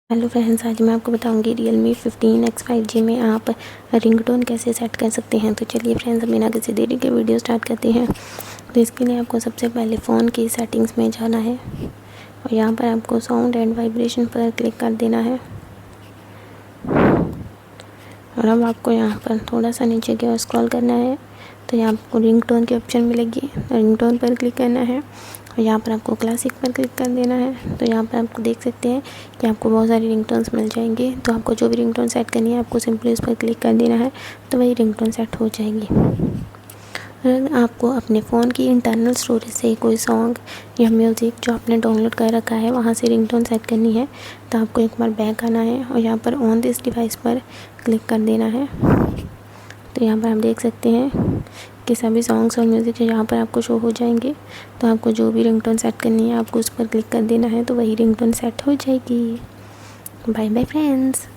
Hello friends, आज मैं आपको बताऊंगी Realme 15X 5G में आप रिंगटोन कैसे सेट कर सकते हैं। तो चलिए फ्रेंड्स, बिना किसी देरी के वीडियो स्टार्ट करते हैं। तो इसके लिए आपको सबसे पहले फ़ोन की सेटिंग्स में जाना है और यहाँ पर आपको साउंड एंड वाइब्रेशन पर क्लिक कर देना है। और अब आपको यहाँ पर थोड़ा सा नीचे की ओर स्क्रॉल करना है तो यहाँ आपको रिंगटोन की ऑप्शन मिलेगी। रिंगटोन पर क्लिक करना है और यहाँ पर आपको क्लासिक पर क्लिक कर देना है। तो यहाँ पर आपको देख सकते हैं कि आपको बहुत सारी रिंगटोन्स मिल जाएंगी। तो आपको जो भी रिंगटोन सेट करनी है आपको सिंपली उस पर क्लिक कर देना है, तो वही रिंगटोन सेट हो जाएगी। अगर आपको अपने फ़ोन की इंटरनल स्टोरेज से कोई सॉन्ग या म्यूज़िक जो आपने डाउनलोड कर रखा है वहाँ से रिंगटोन सेट करनी है, तो आपको एक बार बैक आना है और यहाँ पर ऑन दिस डिवाइस पर क्लिक कर देना है। तो यहाँ पर आप देख सकते हैं कि सभी सॉन्ग्स और म्यूज़िक यहाँ पर आपको शो हो जाएंगे। तो आपको जो भी रिंगटोन सेट करनी है आपको उस पर क्लिक कर देना है, तो वही रिंगटोन सेट हो जाएगी। Bye bye friends.